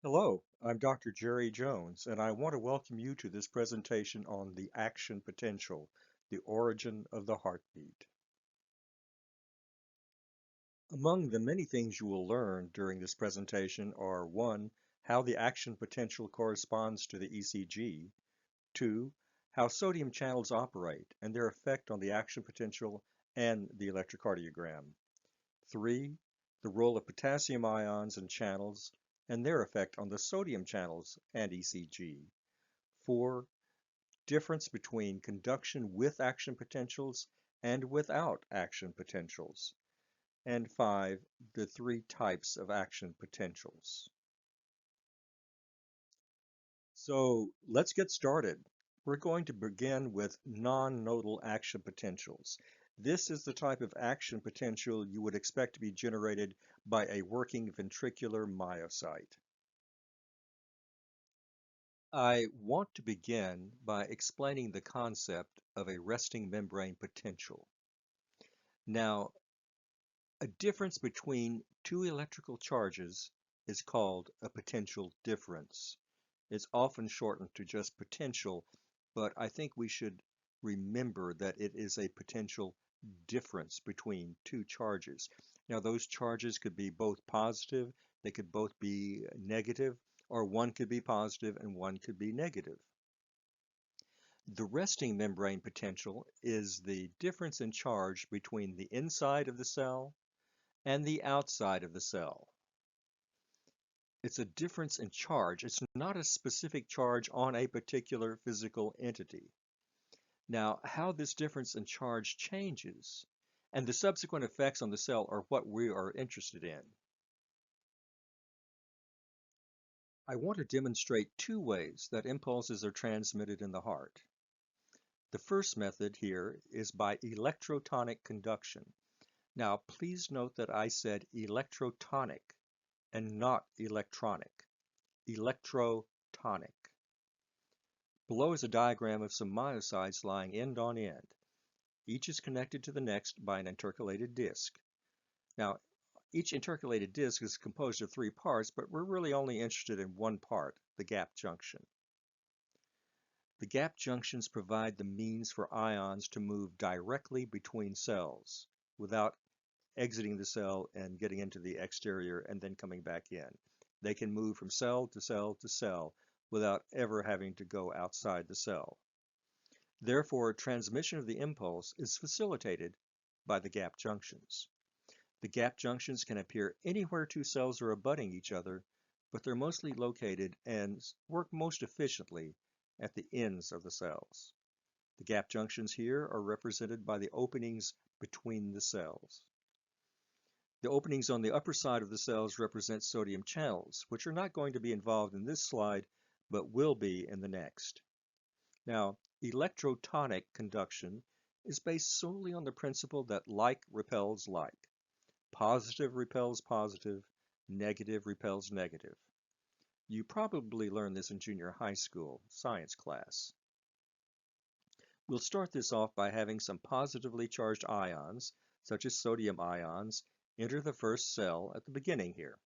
Hello, I'm Dr. Jerry Jones, and I want to welcome you to this presentation on the action potential, the origin of the heartbeat. Among the many things you will learn during this presentation are 1. How the action potential corresponds to the ECG, 2. How sodium channels operate and their effect on the action potential and the electrocardiogram, 3. The role of potassium ions and channels and their effect on the sodium channels and ECG, 4. Difference between conduction with action potentials and without action potentials, and 5. The three types of action potentials. So let's get started. We're going to begin with non-nodal action potentials. This is the type of action potential you would expect to be generated by a working ventricular myocyte. I want to begin by explaining the concept of a resting membrane potential. Now, a difference between two electrical charges is called a potential difference. It's often shortened to just potential, but I think we should remember that it is a potential difference between two charges. Now, those charges could be both positive, they could both be negative, or one could be positive and one could be negative. The resting membrane potential is the difference in charge between the inside of the cell and the outside of the cell. It's a difference in charge. It's not a specific charge on a particular physical entity. Now, how this difference in charge changes and the subsequent effects on the cell are what we are interested in. I want to demonstrate two ways that impulses are transmitted in the heart. The first method here is by electrotonic conduction. Now, please note that I said electrotonic and not electronic. Electrotonic. Below is a diagram of some myocytes lying end on end. Each is connected to the next by an intercalated disc. Now, each intercalated disc is composed of three parts, but we're really only interested in one part, the gap junction. The gap junctions provide the means for ions to move directly between cells without exiting the cell and getting into the exterior and then coming back in. They can move from cell to cell to cell without ever having to go outside the cell. Therefore, transmission of the impulse is facilitated by the gap junctions. The gap junctions can appear anywhere two cells are abutting each other, but they're mostly located and work most efficiently at the ends of the cells. The gap junctions here are represented by the openings between the cells. The openings on the upper side of the cells represent sodium channels, which are not going to be involved in this slide, but will be in the next. Now, electrotonic conduction is based solely on the principle that like repels like. Positive repels positive, negative repels negative. You probably learned this in junior high school science class. We'll start this off by having some positively charged ions, such as sodium ions, enter the first cell at the beginning here.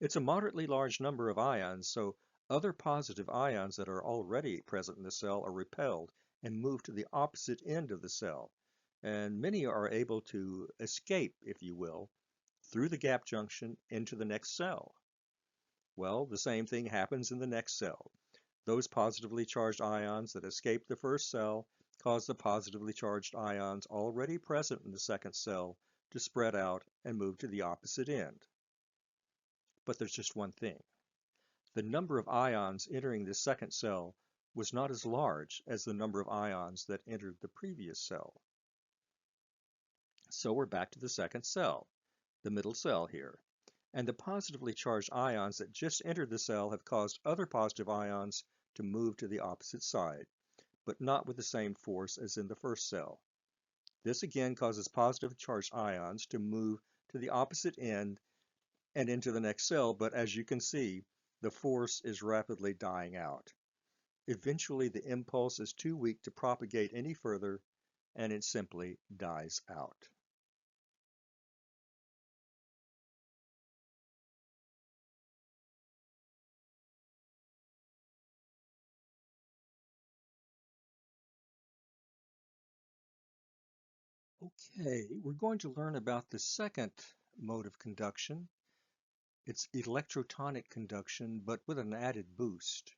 It's a moderately large number of ions, so other positive ions that are already present in the cell are repelled and move to the opposite end of the cell. And many are able to escape, if you will, through the gap junction into the next cell. Well, the same thing happens in the next cell. Those positively charged ions that escape the first cell cause the positively charged ions already present in the second cell to spread out and move to the opposite end. But there's just one thing. The number of ions entering the second cell was not as large as the number of ions that entered the previous cell. So we're back to the second cell, the middle cell here. And the positively charged ions that just entered the cell have caused other positive ions to move to the opposite side, but not with the same force as in the first cell. This again causes positive charged ions to move to the opposite end and into the next cell, but as you can see, the force is rapidly dying out. Eventually, the impulse is too weak to propagate any further, and it simply dies out. Okay, we're going to learn about the second mode of conduction. It's electrotonic conduction, but with an added boost.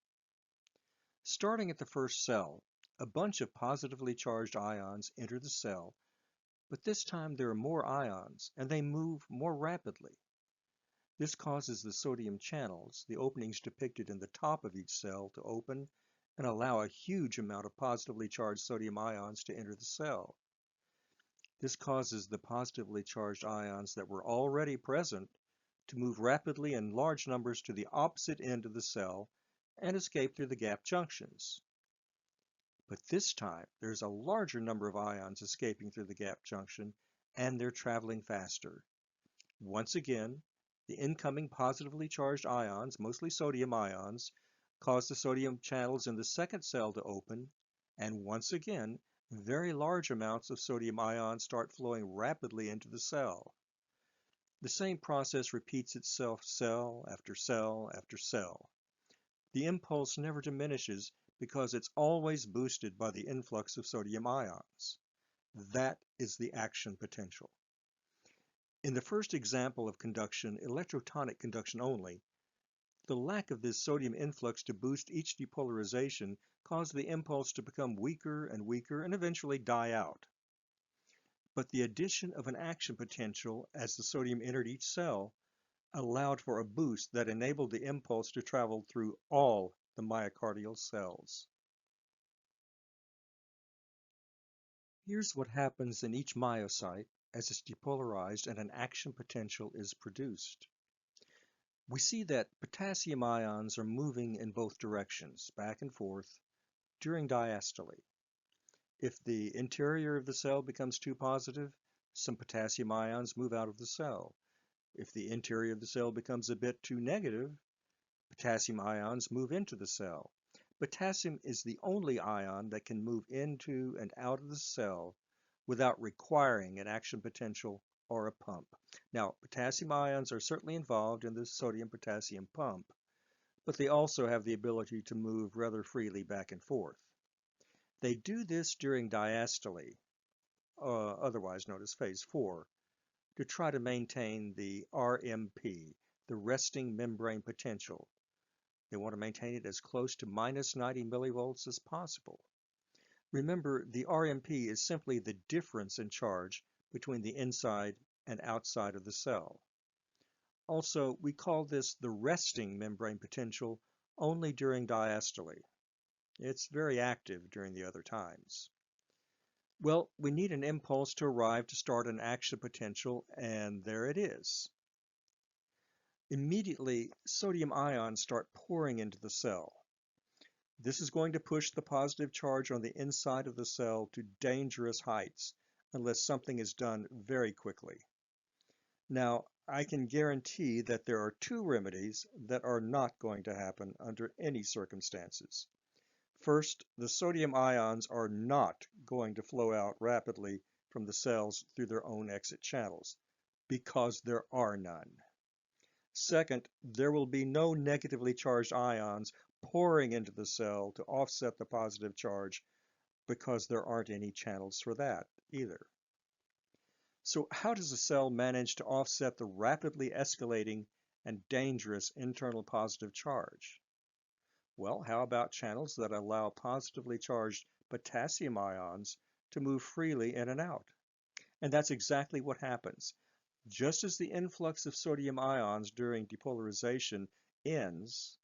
Starting at the first cell, a bunch of positively charged ions enter the cell, but this time there are more ions, and they move more rapidly. This causes the sodium channels, the openings depicted in the top of each cell, to open and allow a huge amount of positively charged sodium ions to enter the cell. This causes the positively charged ions that were already present to move rapidly in large numbers to the opposite end of the cell and escape through the gap junctions. But this time, there's a larger number of ions escaping through the gap junction, and they're traveling faster. Once again, the incoming positively charged ions, mostly sodium ions, cause the sodium channels in the second cell to open, and once again, very large amounts of sodium ions start flowing rapidly into the cell. The same process repeats itself cell after cell after cell. The impulse never diminishes because it's always boosted by the influx of sodium ions. That is the action potential. In the first example of conduction, electrotonic conduction only, the lack of this sodium influx to boost each depolarization caused the impulse to become weaker and weaker and eventually die out. But the addition of an action potential as the sodium entered each cell allowed for a boost that enabled the impulse to travel through all the myocardial cells. Here's what happens in each myocyte as it's depolarized and an action potential is produced. We see that potassium ions are moving in both directions, back and forth, during diastole. If the interior of the cell becomes too positive, some potassium ions move out of the cell. If the interior of the cell becomes a bit too negative, potassium ions move into the cell. Potassium is the only ion that can move into and out of the cell without requiring an action potential or a pump. Now, potassium ions are certainly involved in the sodium-potassium pump, but they also have the ability to move rather freely back and forth. They do this during diastole, otherwise known as phase 4, to try to maintain the RMP, the resting membrane potential. They want to maintain it as close to minus 90 millivolts as possible. Remember, the RMP is simply the difference in charge between the inside and outside of the cell. Also, we call this the resting membrane potential only during diastole. It's very active during the other times. Well, we need an impulse to arrive to start an action potential, and there it is. Immediately, sodium ions start pouring into the cell. This is going to push the positive charge on the inside of the cell to dangerous heights unless something is done very quickly. Now, I can guarantee that there are two remedies that are not going to happen under any circumstances. First, the sodium ions are not going to flow out rapidly from the cells through their own exit channels, because there are none. Second, there will be no negatively charged ions pouring into the cell to offset the positive charge, because there aren't any channels for that either. So how does a cell manage to offset the rapidly escalating and dangerous internal positive charge? Well, how about channels that allow positively charged potassium ions to move freely in and out? And that's exactly what happens. Just as the influx of sodium ions during depolarization ends,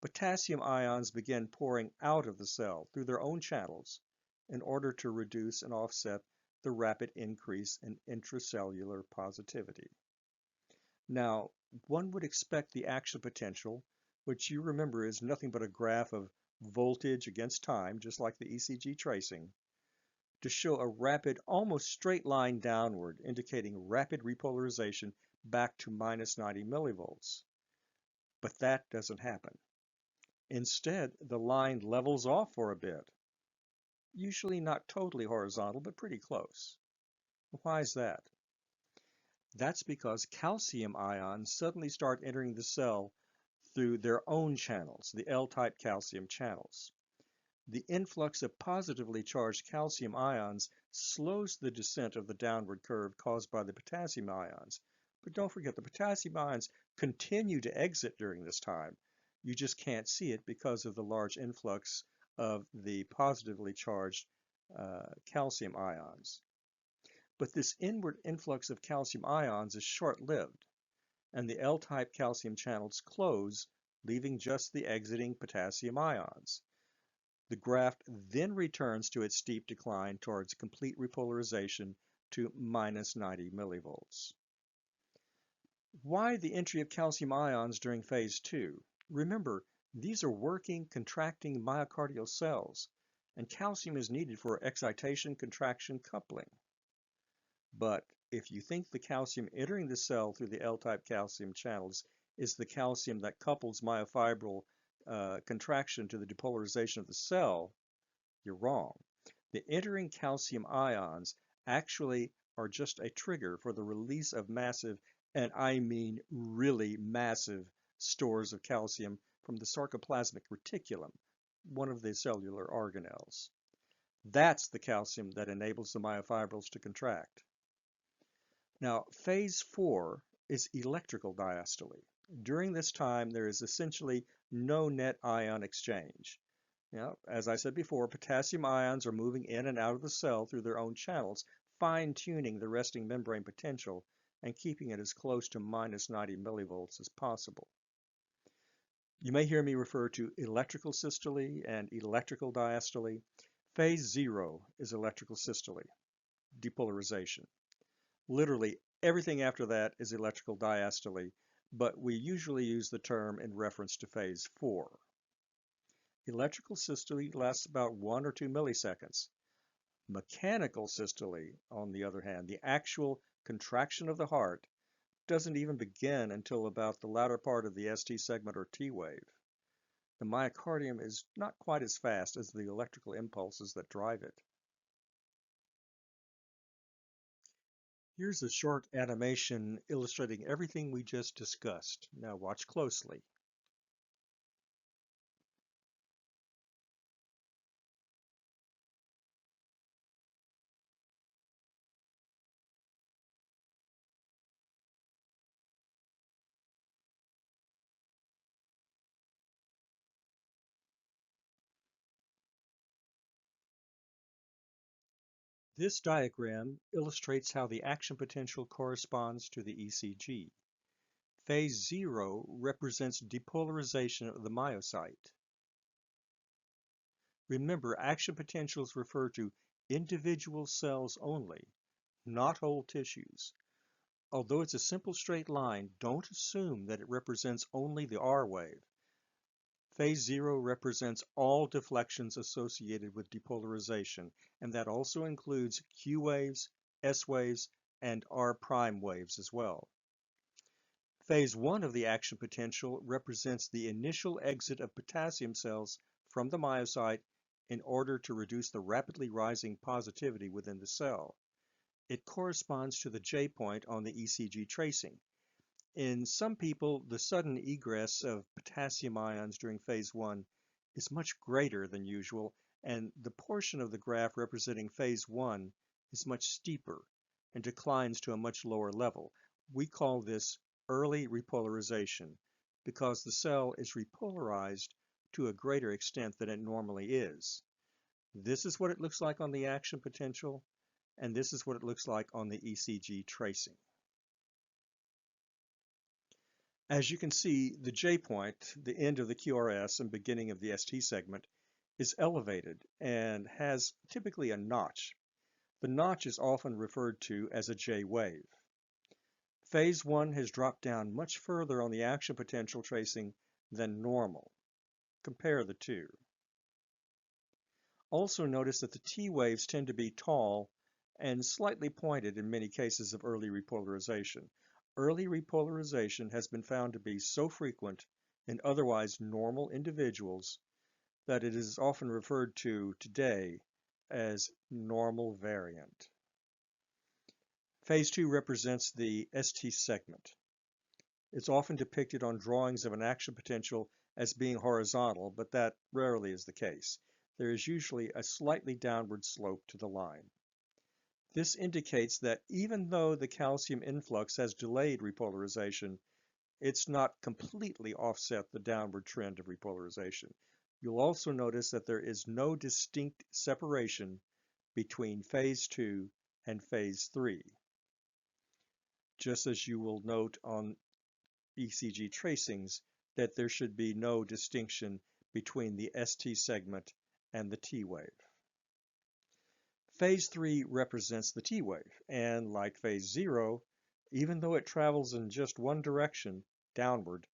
potassium ions begin pouring out of the cell through their own channels in order to reduce and offset the rapid increase in intracellular positivity. Now, one would expect the action potential, which you remember is nothing but a graph of voltage against time, just like the ECG tracing, to show a rapid, almost straight line downward, indicating rapid repolarization back to minus 90 millivolts. But that doesn't happen. Instead, the line levels off for a bit, usually not totally horizontal, but pretty close. Why is that? That's because calcium ions suddenly start entering the cell through their own channels, the L-type calcium channels. The influx of positively charged calcium ions slows the descent of the downward curve caused by the potassium ions. But don't forget, the potassium ions continue to exit during this time. You just can't see it because of the large influx of the positively charged calcium ions. But this inward influx of calcium ions is short-lived, and the L-type calcium channels close, leaving just the exiting potassium ions. The graph then returns to its steep decline towards complete repolarization to minus 90 millivolts. Why the entry of calcium ions during phase 2? Remember, these are working, contracting myocardial cells, and calcium is needed for excitation, contraction, coupling. But if you think the calcium entering the cell through the L-type calcium channels is the calcium that couples myofibril contraction to the depolarization of the cell, you're wrong. The entering calcium ions actually are just a trigger for the release of massive, and I mean really massive, stores of calcium from the sarcoplasmic reticulum, one of the cellular organelles. That's the calcium that enables the myofibrils to contract. Now, phase 4 is electrical diastole. During this time, there is essentially no net ion exchange. Now, as I said before, potassium ions are moving in and out of the cell through their own channels, fine-tuning the resting membrane potential and keeping it as close to minus 90 millivolts as possible. You may hear me refer to electrical systole and electrical diastole. Phase 0 is electrical systole, depolarization. Literally everything after that is electrical diastole, but we usually use the term in reference to phase 4. Electrical systole lasts about 1 or 2 milliseconds. Mechanical systole, on the other hand, the actual contraction of the heart, doesn't even begin until about the latter part of the ST segment or T wave. The myocardium is not quite as fast as the electrical impulses that drive it. Here's a short animation illustrating everything we just discussed. Now watch closely. This diagram illustrates how the action potential corresponds to the ECG. Phase 0 represents depolarization of the myocyte. Remember, action potentials refer to individual cells only, not whole tissues. Although it's a simple straight line, don't assume that it represents only the R wave. Phase 0 represents all deflections associated with depolarization, and that also includes Q waves, S waves, and R prime waves as well. Phase 1 of the action potential represents the initial exit of potassium cells from the myocyte in order to reduce the rapidly rising positivity within the cell. It corresponds to the J point on the ECG tracing. In some people, the sudden egress of potassium ions during phase 1 is much greater than usual, and the portion of the graph representing phase 1 is much steeper and declines to a much lower level. We call this early repolarization because the cell is repolarized to a greater extent than it normally is. This is what it looks like on the action potential, and this is what it looks like on the ECG tracing. As you can see, the J point, the end of the QRS and beginning of the ST segment, is elevated and has typically a notch. The notch is often referred to as a J wave. Phase 1 has dropped down much further on the action potential tracing than normal. Compare the two. Also notice that the T waves tend to be tall and slightly pointed in many cases of early repolarization. Early repolarization has been found to be so frequent in otherwise normal individuals that it is often referred to today as normal variant. Phase 2 represents the ST segment. It's often depicted on drawings of an action potential as being horizontal, but that rarely is the case. there is usually a slightly downward slope to the line. This indicates that even though the calcium influx has delayed repolarization, it's not completely offset the downward trend of repolarization. You'll also notice that there is no distinct separation between phase 2 and phase 3, just as you will note on ECG tracings that there should be no distinction between the ST segment and the T wave. Phase 3 represents the T wave, and like phase 0, even though it travels in just one direction, downward,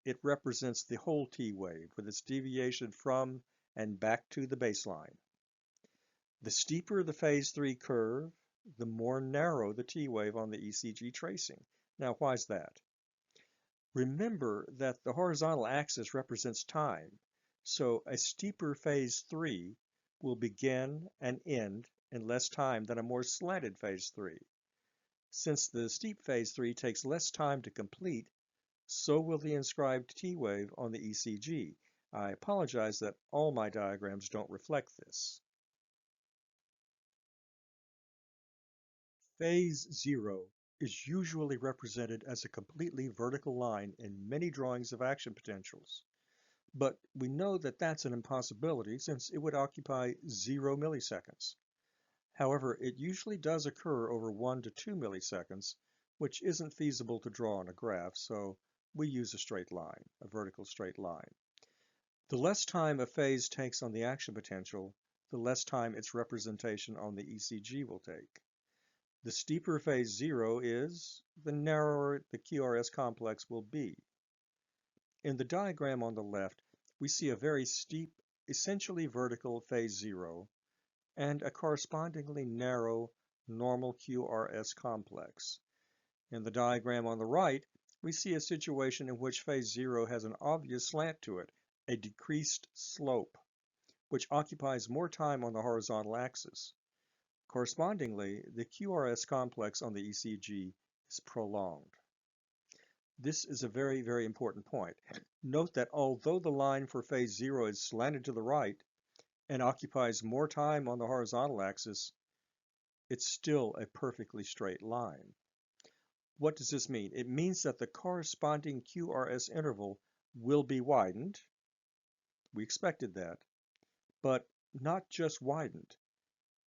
it represents the whole T wave with its deviation from and back to the baseline. The steeper the phase 3 curve, the more narrow the T wave on the ECG tracing. Now, why is that? Remember that the horizontal axis represents time, so a steeper phase 3 will begin and end in less time than a more slanted phase 3. Since the steep phase 3 takes less time to complete, so will the inscribed T wave on the ECG. I apologize that all my diagrams don't reflect this. Phase 0 is usually represented as a completely vertical line in many drawings of action potentials. But we know that that's an impossibility since it would occupy 0 milliseconds. However, it usually does occur over 1 to 2 milliseconds, which isn't feasible to draw on a graph, so we use a straight line, a vertical straight line. The less time a phase takes on the action potential, the less time its representation on the ECG will take. The steeper phase 0 is, the narrower the QRS complex will be. In the diagram on the left, we see a very steep, essentially vertical phase 0 and a correspondingly narrow normal QRS complex. In the diagram on the right, we see a situation in which phase 0 has an obvious slant to it, a decreased slope, which occupies more time on the horizontal axis. Correspondingly, the QRS complex on the ECG is prolonged. This is a very, very important point. Note that although the line for phase 0 is slanted to the right and occupies more time on the horizontal axis, it's still a perfectly straight line. What does this mean? It means that the corresponding QRS interval will be widened. We expected that, but not just widened.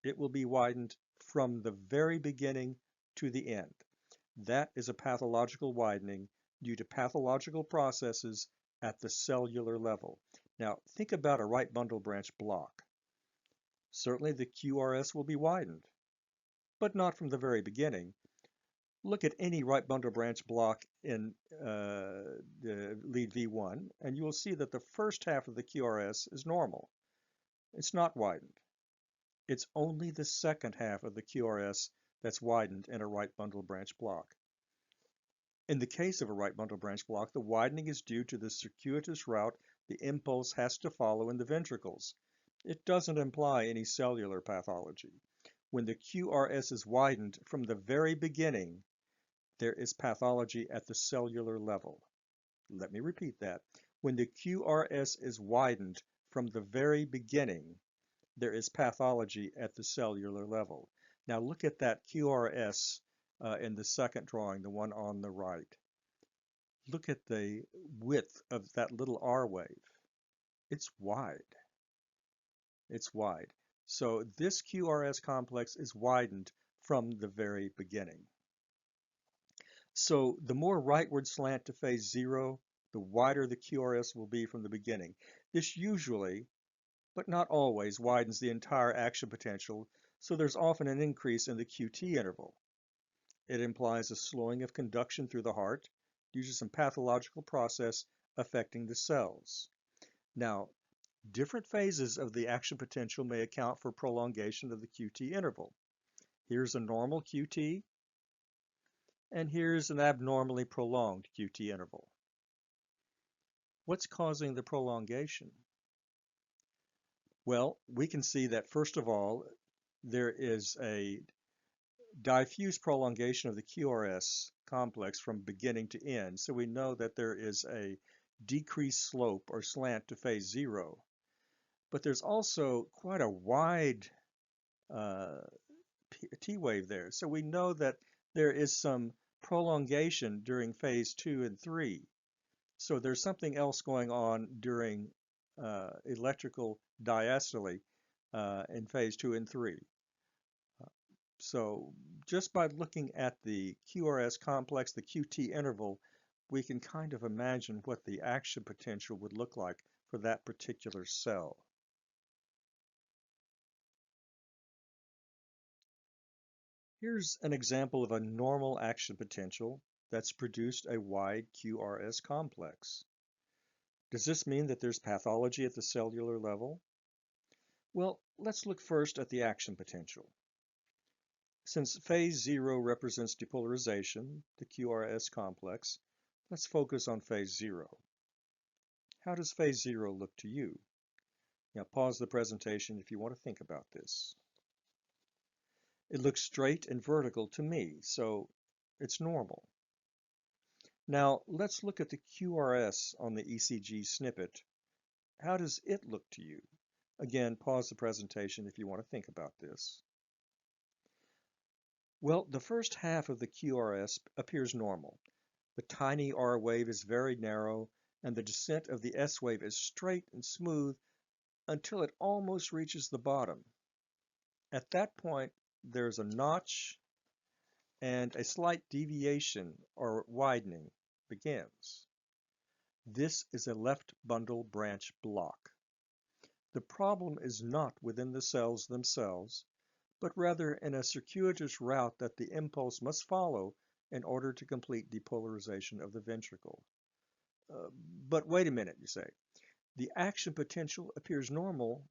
It will be widened from the very beginning to the end. That is a pathological widening due to pathological processes at the cellular level. Now, think about a right bundle branch block. Certainly the QRS will be widened, but not from the very beginning. Look at any right bundle branch block in the lead V1, and you will see that the first half of the QRS is normal. It's not widened. It's only the second half of the QRS that's widened in a right bundle branch block. In the case of a right bundle branch block, the widening is due to the circuitous route the impulse has to follow in the ventricles. It doesn't imply any cellular pathology. When the QRS is widened from the very beginning, there is pathology at the cellular level. Let me repeat that. When the QRS is widened from the very beginning, there is pathology at the cellular level. Now look at that QRS in the second drawing, the one on the right. Look at the width of that little R wave. It's wide. It's wide. So this QRS complex is widened from the very beginning. So the more rightward slant to phase 0, the wider the QRS will be from the beginning. This usually, but not always, widens the entire action potential, so there's often an increase in the QT interval. It implies a slowing of conduction through the heart due to some pathological process affecting the cells. Now, different phases of the action potential may account for prolongation of the QT interval. Here's a normal QT, and here's an abnormally prolonged QT interval. What's causing the prolongation? Well, we can see that first of all, there is a diffuse prolongation of the QRS complex from beginning to end. So we know that there is a decreased slope or slant to phase 0. but there's also quite a wide uh, T wave there. So we know that there is some prolongation during phase 2 and 3. So there's something else going on during electrical diastole in phase 2 and 3. So just by looking at the QRS complex, the QT interval, we can kind of imagine what the action potential would look like for that particular cell. Here's an example of a normal action potential that's produced a wide QRS complex. Does this mean that there's pathology at the cellular level? Well, let's look first at the action potential. Since phase 0 represents depolarization, the QRS complex, let's focus on phase 0. How does phase 0 look to you? Now pause the presentation if you want to think about this. It looks straight and vertical to me, so it's normal. Now let's look at the QRS on the ECG snippet. How does it look to you? Again, pause the presentation if you want to think about this. Well, the first half of the QRS appears normal. The tiny R wave is very narrow, and the descent of the S wave is straight and smooth until it almost reaches the bottom. At that point, there's a notch and a slight deviation or widening begins. This is a left bundle branch block. The problem is not within the cells themselves, but rather in a circuitous route that the impulse must follow in order to complete depolarization of the ventricle. But wait a minute, you say. The action potential appears normal,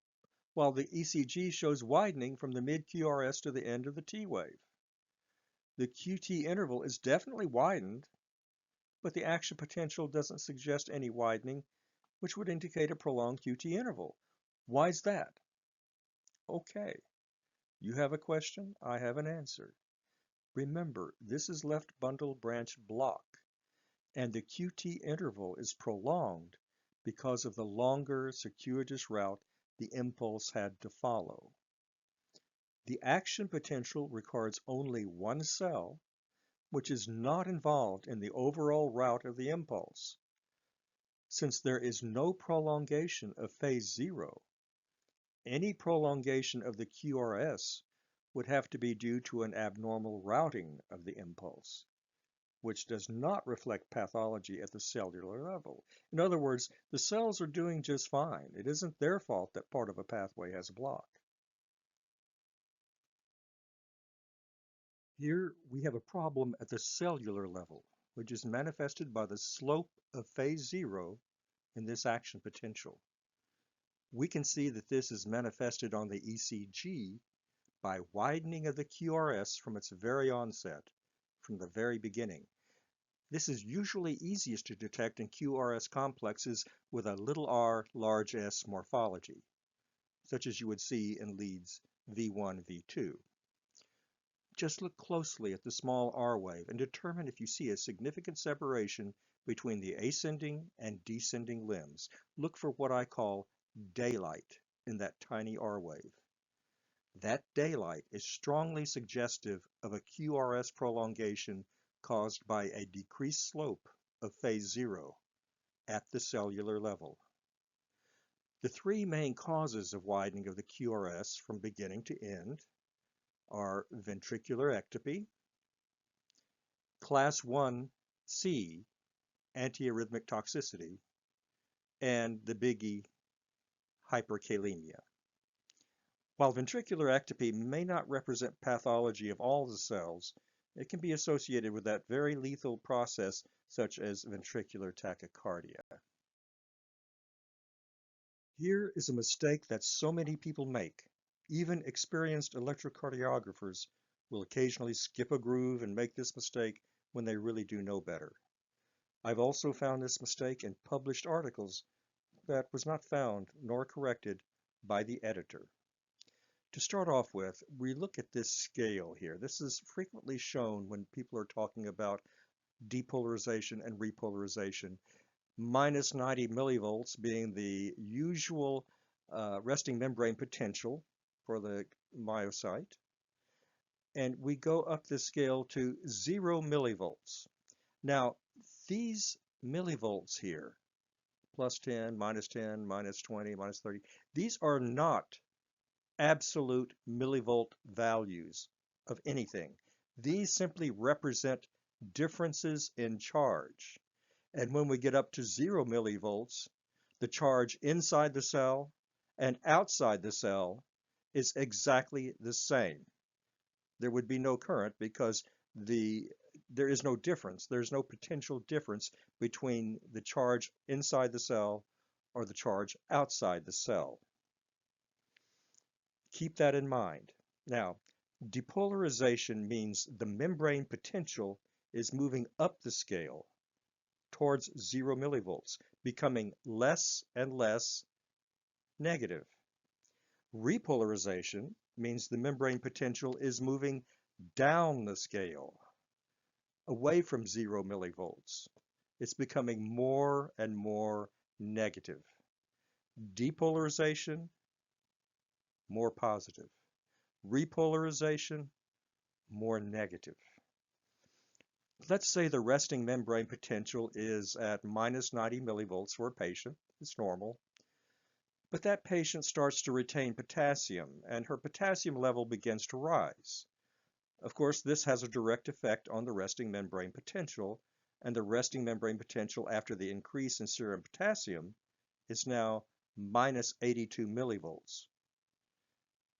while the ECG shows widening from the mid-QRS to the end of the T wave. The QT interval is definitely widened, but the action potential doesn't suggest any widening, which would indicate a prolonged QT interval. Why is that? Okay, you have a question, I have an answer. Remember, this is left bundle branch block, and the QT interval is prolonged because of the longer circuitous route the impulse had to follow. The action potential records only one cell, which is not involved in the overall route of the impulse. Since there is no prolongation of phase 0, any prolongation of the QRS would have to be due to an abnormal routing of the impulse, which does not reflect pathology at the cellular level. In other words, the cells are doing just fine. It isn't their fault that part of a pathway has a block. Here we have a problem at the cellular level, which is manifested by the slope of phase 0 in this action potential. We can see that this is manifested on the ECG by widening of the QRS from its very onset, from the very beginning. This is usually easiest to detect in QRS complexes with a little r, large S morphology, such as you would see in leads V1, V2. Just look closely at the small R wave and determine if you see a significant separation between the ascending and descending limbs. Look for what I call daylight in that tiny R wave. That daylight is strongly suggestive of a QRS prolongation caused by a decreased slope of phase 0 at the cellular level. The three main causes of widening of the QRS from beginning to end are ventricular ectopy, class 1C, antiarrhythmic toxicity, and the biggie, hyperkalemia. While ventricular ectopy may not represent pathology of all the cells, it can be associated with that very lethal process such as ventricular tachycardia. Here is a mistake that so many people make. Even experienced electrocardiographers will occasionally skip a groove and make this mistake when they really do know better. I've also found this mistake in published articles that was not found nor corrected by the editor. To start off with, we look at this scale here. This is frequently shown when people are talking about depolarization and repolarization, minus 90 millivolts being the usual resting membrane potential for the myocyte, and we go up the scale to 0 millivolts. Now, these millivolts here, plus 10, minus 20, minus 30, these are not absolute millivolt values of anything. These simply represent differences in charge. And when we get up to 0 millivolts, the charge inside the cell and outside the cell is exactly the same. There would be no current because there is no difference. There's no potential difference between the charge inside the cell or the charge outside the cell. Keep that in mind. Now, depolarization means the membrane potential is moving up the scale towards 0 millivolts, becoming less and less negative. Repolarization means the membrane potential is moving down the scale, away from 0 millivolts. It's becoming more and more negative. Depolarization, more positive. Repolarization, more negative. Let's say the resting membrane potential is at minus 90 millivolts for a patient. It's normal. But that patient starts to retain potassium, and her potassium level begins to rise. Of course, this has a direct effect on the resting membrane potential, and the resting membrane potential after the increase in serum potassium is now minus 82 millivolts.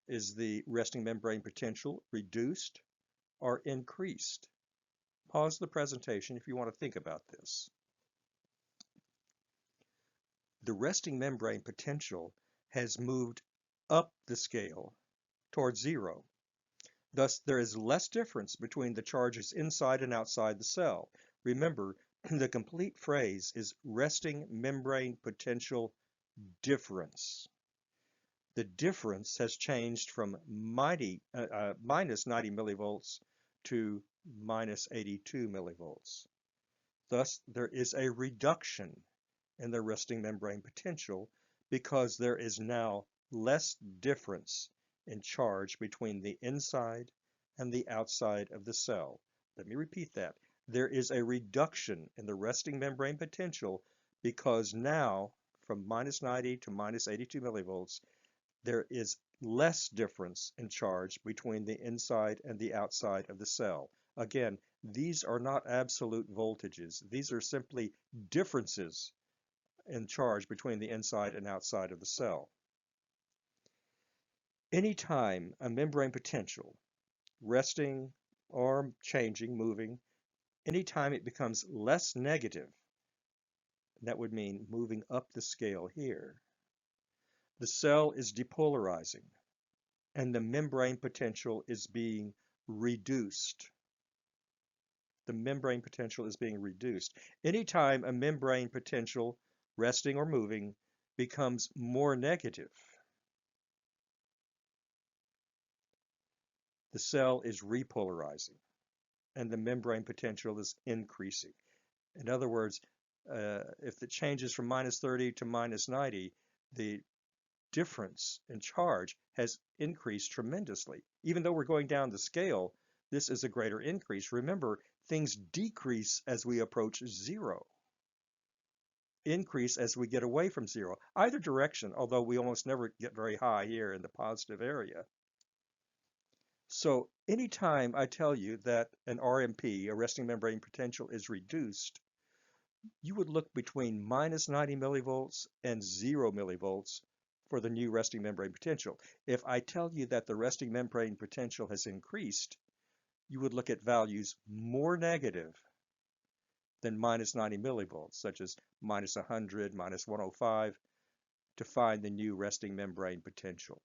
Is the resting membrane potential reduced or increased? Pause the presentation if you want to think about this. The resting membrane potential has moved up the scale towards 0. Thus, there is less difference between the charges inside and outside the cell. Remember, the complete phrase is resting membrane potential difference. The difference has changed from minus 90 millivolts to minus 82 millivolts. Thus, there is a reduction in the resting membrane potential because there is now less difference in charge between the inside and the outside of the cell. Let me repeat that. There is a reduction in the resting membrane potential because now, from minus 90 to minus 82 millivolts, there is less difference in charge between the inside and the outside of the cell. Again, these are not absolute voltages. These are simply differences in charge between the inside and outside of the cell. Anytime a membrane potential, resting or changing, moving, anytime it becomes less negative, that would mean moving up the scale here, the cell is depolarizing and the membrane potential is being reduced. The membrane potential is being reduced. Anytime a membrane potential, resting or moving, becomes more negative, the cell is repolarizing and the membrane potential is increasing. In other words, if it changes from minus 30 to minus 90, the difference in charge has increased tremendously. Even though we're going down the scale, this is a greater increase. Remember, things decrease as we approach 0, increase as we get away from 0. Either direction, although we almost never get very high here in the positive area. So anytime I tell you that an RMP, a resting membrane potential, is reduced, you would look between minus 90 millivolts and 0 millivolts for the new resting membrane potential. If I tell you that the resting membrane potential has increased, you would look at values more negative than minus 90 millivolts, such as minus 100, minus 105, to find the new resting membrane potential.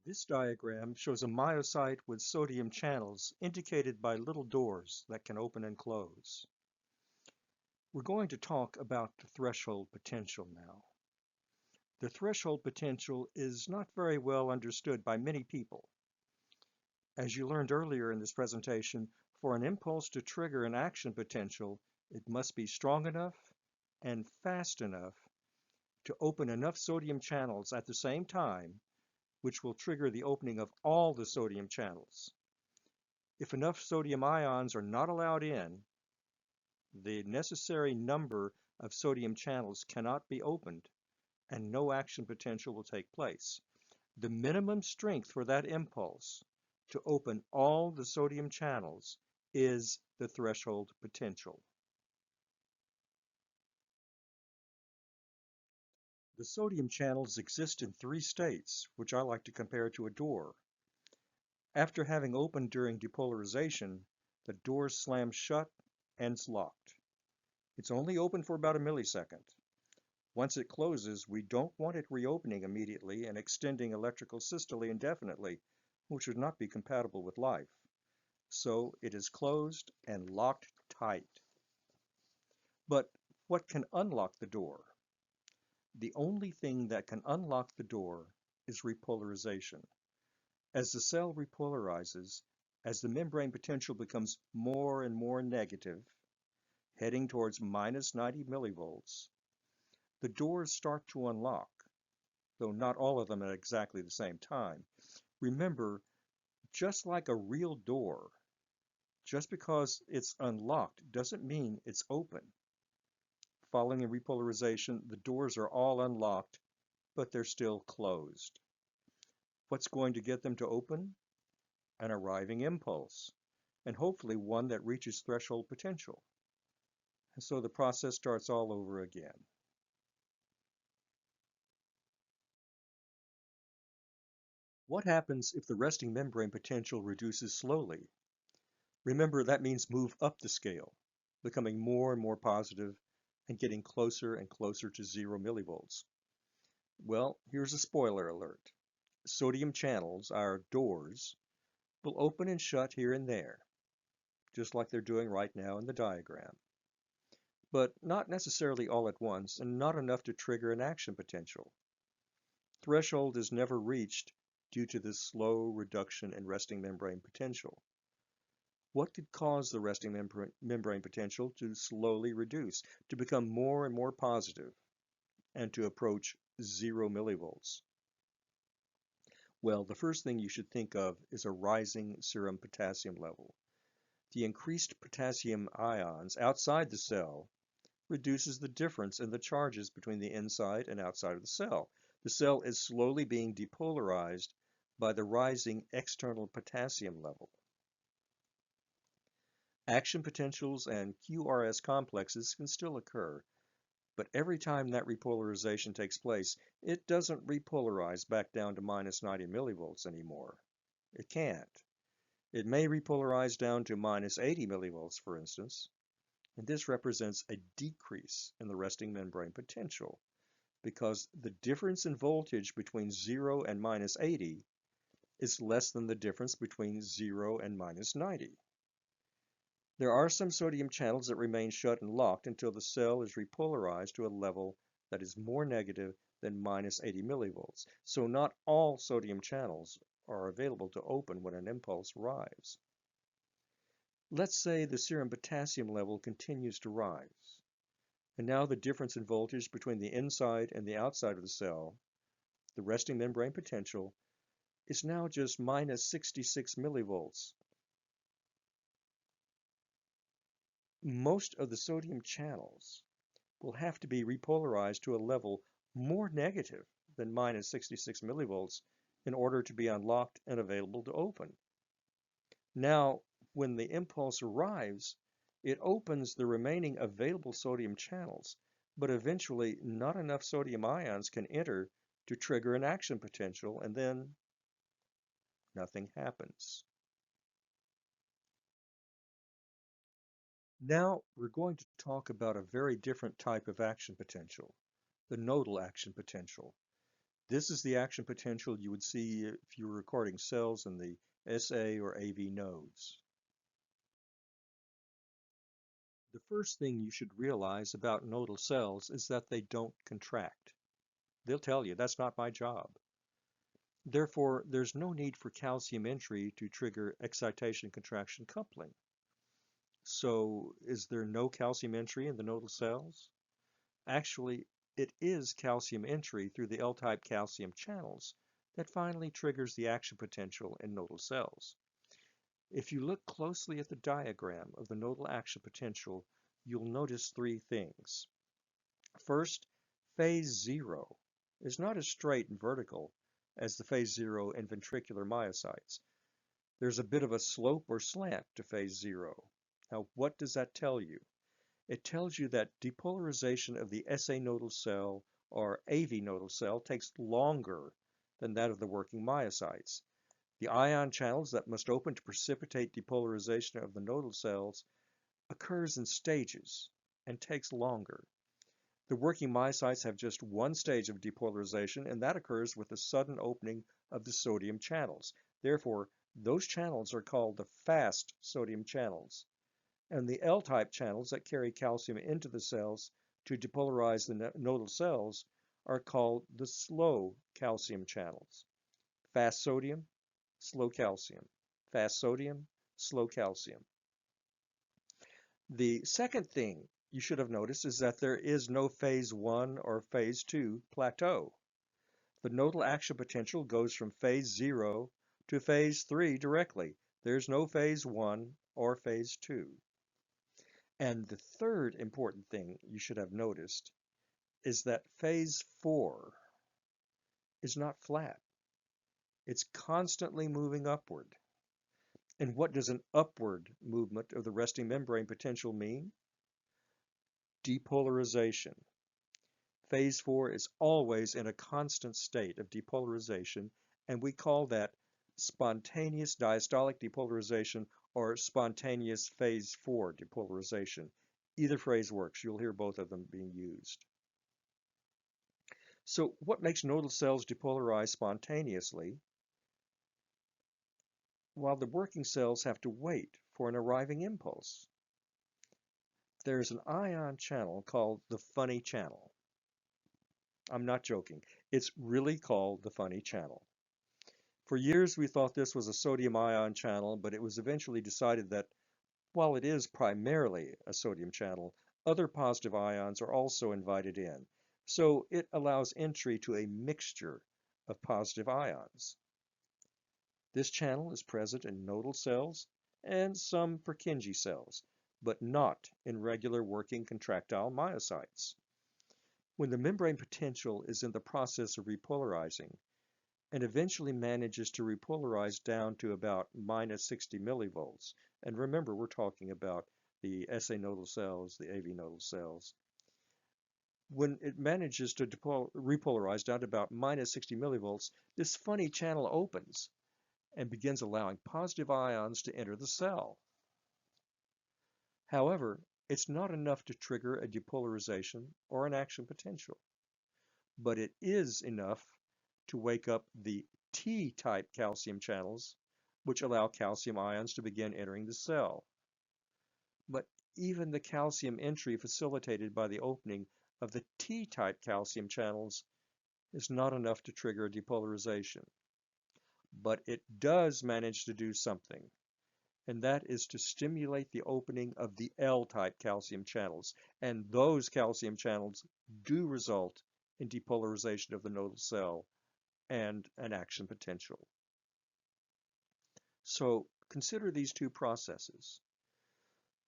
This diagram shows a myocyte with sodium channels indicated by little doors that can open and close. We're going to talk about the threshold potential now. The threshold potential is not very well understood by many people. As you learned earlier in this presentation, for an impulse to trigger an action potential, it must be strong enough and fast enough to open enough sodium channels at the same time, which will trigger the opening of all the sodium channels. If enough sodium ions are not allowed in, the necessary number of sodium channels cannot be opened, and no action potential will take place. The minimum strength for that impulse to open all the sodium channels is the threshold potential. The sodium channels exist in three states, which I like to compare to a door. After having opened during depolarization, the door slams shut and is locked. It's only open for about a millisecond. Once it closes, we don't want it reopening immediately and extending electrical systole indefinitely, which would not be compatible with life. So it is closed and locked tight. But what can unlock the door? The only thing that can unlock the door is repolarization. As the cell repolarizes, as the membrane potential becomes more and more negative, heading towards minus 90 millivolts, the doors start to unlock, though not all of them at exactly the same time. Remember, just like a real door, just because it's unlocked doesn't mean it's open. Following a repolarization, the doors are all unlocked, but they're still closed. What's going to get them to open? An arriving impulse, and hopefully one that reaches threshold potential. And so the process starts all over again. What happens if the resting membrane potential reduces slowly? Remember, that means move up the scale, becoming more and more positive and getting closer and closer to 0 millivolts. Well, here's a spoiler alert. Sodium channels, our doors, will open and shut here and there, just like they're doing right now in the diagram. But not necessarily all at once and not enough to trigger an action potential. Threshold is never reached due to this slow reduction in resting membrane potential. What could cause the resting membrane potential to slowly reduce, to become more and more positive, and to approach 0 millivolts? Well, the first thing you should think of is a rising serum potassium level. The increased potassium ions outside the cell reduces the difference in the charges between the inside and outside of the cell. The cell is slowly being depolarized by the rising external potassium level. Action potentials and QRS complexes can still occur, but every time that repolarization takes place, it doesn't repolarize back down to minus 90 millivolts anymore. It can't. It may repolarize down to minus 80 millivolts, for instance, and this represents a decrease in the resting membrane potential because the difference in voltage between 0 and minus 80 is less than the difference between 0 and minus 90. There are some sodium channels that remain shut and locked until the cell is repolarized to a level that is more negative than minus 80 millivolts. So not all sodium channels are available to open when an impulse arrives. Let's say the serum potassium level continues to rise, and now the difference in voltage between the inside and the outside of the cell, the resting membrane potential, is now just minus 66 millivolts. Most of the sodium channels will have to be repolarized to a level more negative than minus 66 millivolts in order to be unlocked and available to open. Now, when the impulse arrives, it opens the remaining available sodium channels, but eventually not enough sodium ions can enter to trigger an action potential, and then nothing happens. Now we're going to talk about a very different type of action potential, the nodal action potential. This is the action potential you would see if you were recording cells in the SA or AV nodes. The first thing you should realize about nodal cells is that they don't contract. They'll tell you, that's not my job. Therefore, there's no need for calcium entry to trigger excitation-contraction coupling. So, is there no calcium entry in the nodal cells? Actually, It is calcium entry through the L-type calcium channels that finally triggers the action potential in nodal cells. If you look closely at the diagram of the nodal action potential, you'll notice three things. First, phase zero is not as straight and vertical as the phase zero in ventricular myocytes. There's a bit of a slope or slant to phase zero. Now, what does that tell you? It tells you that depolarization of the SA nodal cell or AV nodal cell takes longer than that of the working myocytes. The ion channels that must open to precipitate depolarization of the nodal cells occurs in stages and takes longer. The working myocytes have just one stage of depolarization, and that occurs with the sudden opening of the sodium channels. Therefore, those channels are called the fast sodium channels. And the L-type channels that carry calcium into the cells to depolarize the nodal cells are called the slow calcium channels. Fast sodium, slow calcium. Fast sodium, slow calcium. The second thing you should have noticed is that there is no phase 1 or phase 2 plateau. The nodal action potential goes from phase 0 to phase 3 directly. There's no phase 1 or phase 2. And the third important thing you should have noticed is that phase 4 is not flat. It's constantly moving upward. And what does an upward movement of the resting membrane potential mean? Depolarization. Phase 4 is always in a constant state of depolarization, and we call that spontaneous diastolic depolarization or spontaneous phase 4 depolarization. Either phrase works. You'll hear both of them being used. So what makes nodal cells depolarize spontaneously while the working cells have to wait for an arriving impulse? There's an ion channel called the funny channel. I'm not joking. It's really called the funny channel. For years, we thought this was a sodium ion channel, but it was eventually decided that while it is primarily a sodium channel, other positive ions are also invited in. So it allows entry to a mixture of positive ions. This channel is present in nodal cells and some Purkinje cells, but not in regular working contractile myocytes. When the membrane potential is in the process of repolarizing, and eventually manages to repolarize down to about minus 60 millivolts. And remember, we're talking about the SA nodal cells, the AV nodal cells. When it manages to repolarize down to about minus 60 millivolts, this funny channel opens and begins allowing positive ions to enter the cell. However, it's not enough to trigger a depolarization or an action potential, but it is enough to wake up the T-type calcium channels, which allow calcium ions to begin entering the cell. But even the calcium entry facilitated by the opening of the T-type calcium channels is not enough to trigger a depolarization. But it does manage to do something, and that is to stimulate the opening of the L-type calcium channels. And those calcium channels do result in depolarization of the nodal cell and an action potential. So consider these two processes.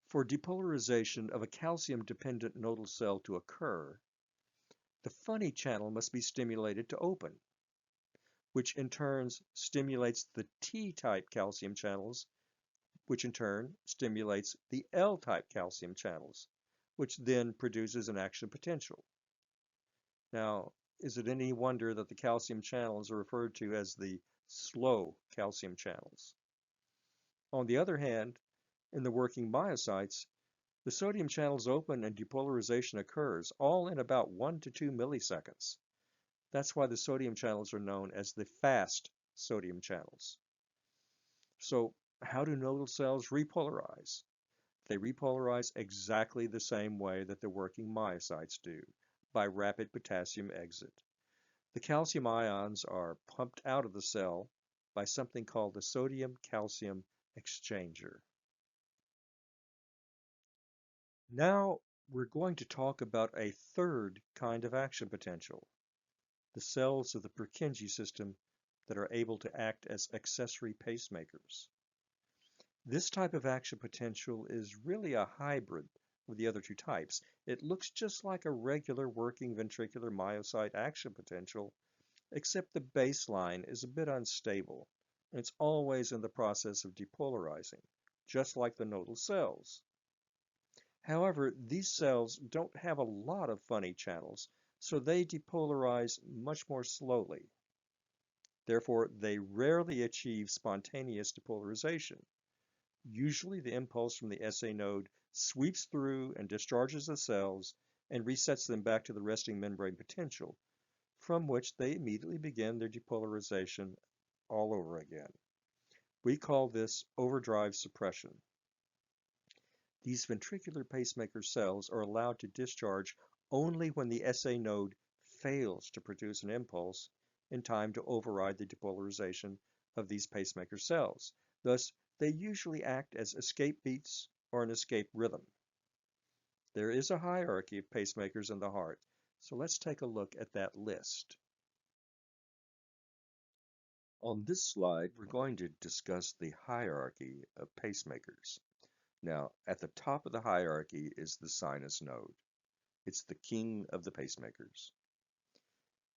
For depolarization of a calcium-dependent nodal cell to occur, the funny channel must be stimulated to open, which in turn stimulates the T-type calcium channels, which in turn stimulates the L-type calcium channels, which then produces an action potential. Now, is it any wonder that the calcium channels are referred to as the slow calcium channels? On the other hand, in the working myocytes, the sodium channels open and depolarization occurs, all in about 1 to 2 milliseconds. That's why the sodium channels are known as the fast sodium channels. So how do nodal cells repolarize? They repolarize exactly the same way that the working myocytes do, by rapid potassium exit. The calcium ions are pumped out of the cell by something called the sodium-calcium exchanger. Now We're going to talk about a third kind of action potential, the cells of the Purkinje system that are able to act as accessory pacemakers. This type of action potential is really a hybrid of the other two types. It looks just like a regular working ventricular myocyte action potential, except the baseline is a bit unstable, and it's always in the process of depolarizing, just like the nodal cells. However, these cells don't have a lot of funny channels, so they depolarize much more slowly. Therefore, they rarely achieve spontaneous depolarization. Usually, the impulse from the SA node sweeps through and discharges the cells and resets them back to the resting membrane potential, from which they immediately begin their depolarization all over again. We call this overdrive suppression. These ventricular pacemaker cells are allowed to discharge only when the SA node fails to produce an impulse in time to override the depolarization of these pacemaker cells. Thus, they usually act as escape beats or an escape rhythm. There is a hierarchy of pacemakers in the heart, so let's take a look at that list. On this slide, we're going to discuss the hierarchy of pacemakers. Now, at the top of the hierarchy is the sinus node. It's the king of the pacemakers.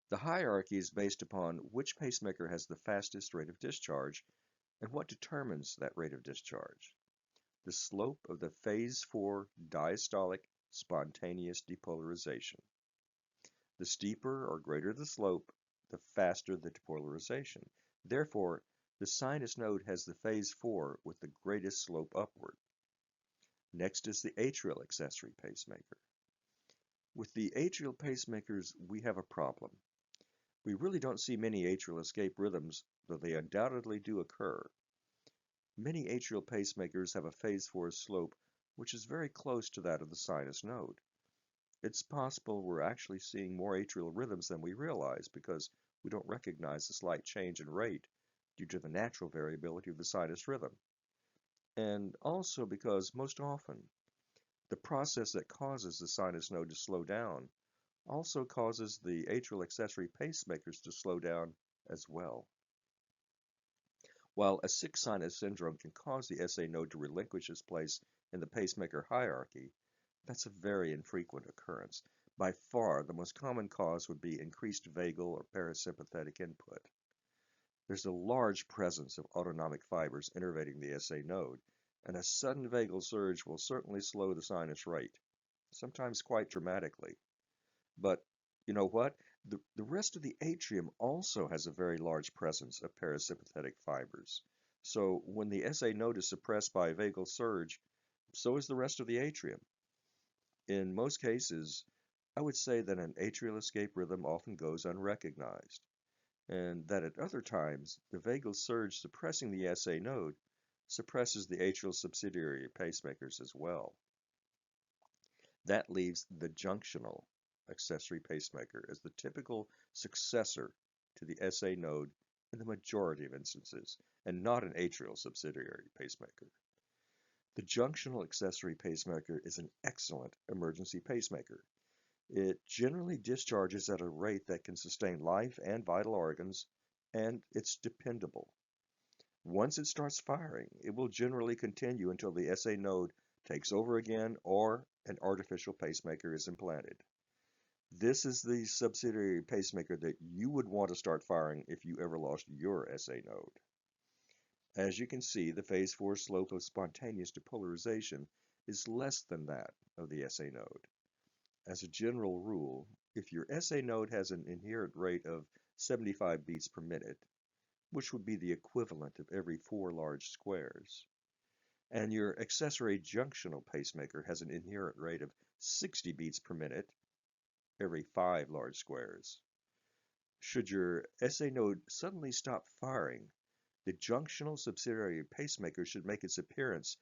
The hierarchy is based upon which pacemaker has the fastest rate of discharge and what determines that rate of discharge. The slope of the phase 4 diastolic spontaneous depolarization. The steeper or greater the slope, the faster the depolarization. Therefore, the sinus node has the phase 4 with the greatest slope upward. Next is the atrial accessory pacemaker. With the atrial pacemakers, we have a problem. We really don't see many atrial escape rhythms, though they undoubtedly do occur. Many atrial pacemakers have a phase 4 slope which is very close to that of the sinus node. It's possible we're actually seeing more atrial rhythms than we realize because we don't recognize the slight change in rate due to the natural variability of the sinus rhythm. And also because most often, the process that causes the sinus node to slow down also causes the atrial accessory pacemakers to slow down as well. While a sick sinus syndrome can cause the SA node to relinquish its place in the pacemaker hierarchy, that's a very infrequent occurrence. By far, the most common cause would be increased vagal or parasympathetic input. There's a large presence of autonomic fibers innervating the SA node, and a sudden vagal surge will certainly slow the sinus rate, sometimes quite dramatically. But you know what? The rest of the atrium also has a very large presence of parasympathetic fibers. So when the SA node is suppressed by a vagal surge, so is the rest of the atrium. In most cases, I would say that an atrial escape rhythm often goes unrecognized, and that at other times, the vagal surge suppressing the SA node suppresses the atrial subsidiary pacemakers as well. That leaves the junctional accessory pacemaker as the typical successor to the SA node in the majority of instances, and not an atrial subsidiary pacemaker. The junctional accessory pacemaker is an excellent emergency pacemaker. It generally discharges at a rate that can sustain life and vital organs, and it's dependable. Once it starts firing, it will generally continue until the SA node takes over again or an artificial pacemaker is implanted. This is the subsidiary pacemaker that you would want to start firing if you ever lost your SA node. As you can see, the phase 4 slope of spontaneous depolarization is less than that of the SA node. As a general rule, if your SA node has an inherent rate of 75 beats per minute, which would be the equivalent of every 4 large squares, and your accessory junctional pacemaker has an inherent rate of 60 beats per minute, every 5 large squares. Should your SA node suddenly stop firing, the junctional subsidiary pacemaker should make its appearance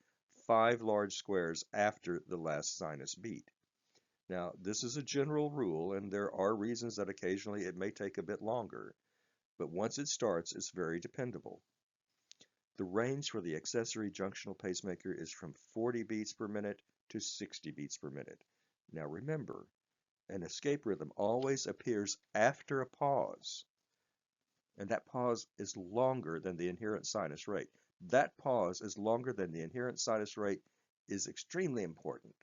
5 large squares after the last sinus beat. Now, this is a general rule, and there are reasons that occasionally it may take a bit longer, but once it starts, it's very dependable. The range for the accessory junctional pacemaker is from 40 beats per minute to 60 beats per minute. Now remember, an escape rhythm always appears after a pause, and that pause is longer than the inherent sinus rate. That pause is longer than the inherent sinus rate is extremely important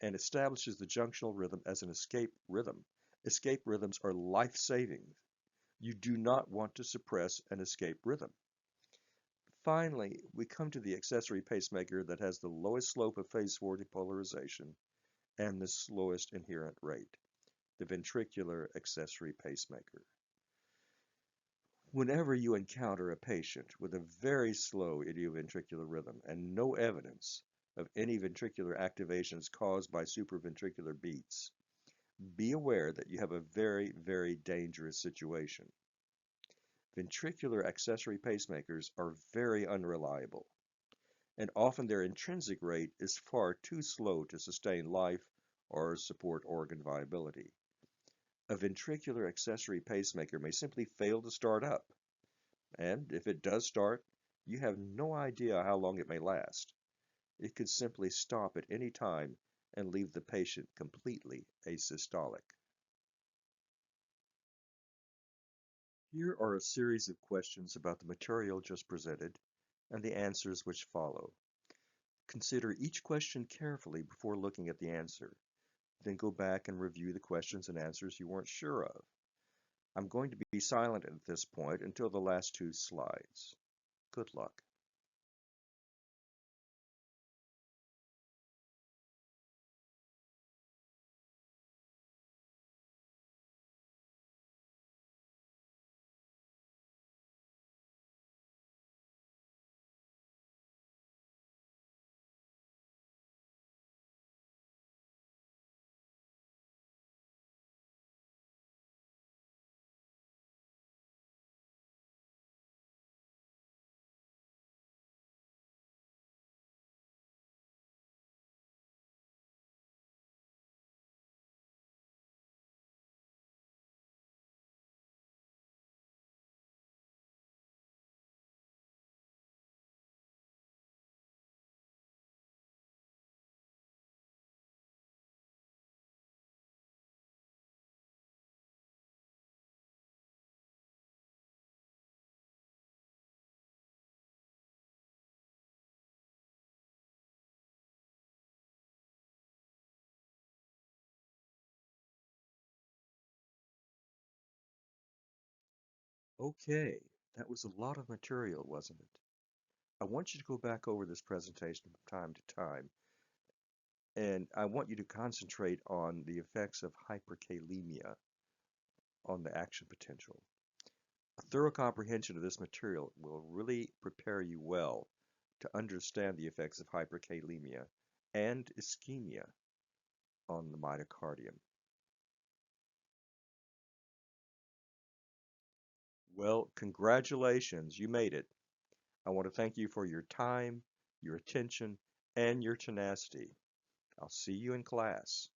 and establishes the junctional rhythm as an escape rhythm. Escape rhythms are life-saving. You do not want to suppress an escape rhythm. Finally, we come to the accessory pacemaker that has the lowest slope of phase 4 depolarization and the slowest inherent rate, the ventricular accessory pacemaker. Whenever you encounter a patient with a very slow idioventricular rhythm and no evidence of any ventricular activations caused by supraventricular beats, be aware that you have a very, very dangerous situation. Ventricular accessory pacemakers are very unreliable, and often their intrinsic rate is far too slow to sustain life or support organ viability. A ventricular accessory pacemaker may simply fail to start up, and if it does start, you have no idea how long it may last. It could simply stop at any time and leave the patient completely asystolic. Here are a series of questions about the material just presented and the answers which follow. Consider each question carefully before looking at the answer. Then go back and review the questions and answers you weren't sure of. I'm going to be silent at this point until the last two slides. Good luck. Okay, that was a lot of material, wasn't it? I want you to go back over this presentation from time to time, and I want you to concentrate on the effects of hyperkalemia on the action potential. A thorough comprehension of this material will really prepare you well to understand the effects of hyperkalemia and ischemia on the myocardium. Well, congratulations, you made it. I want to thank you for your time, your attention, and your tenacity. I'll see you in class.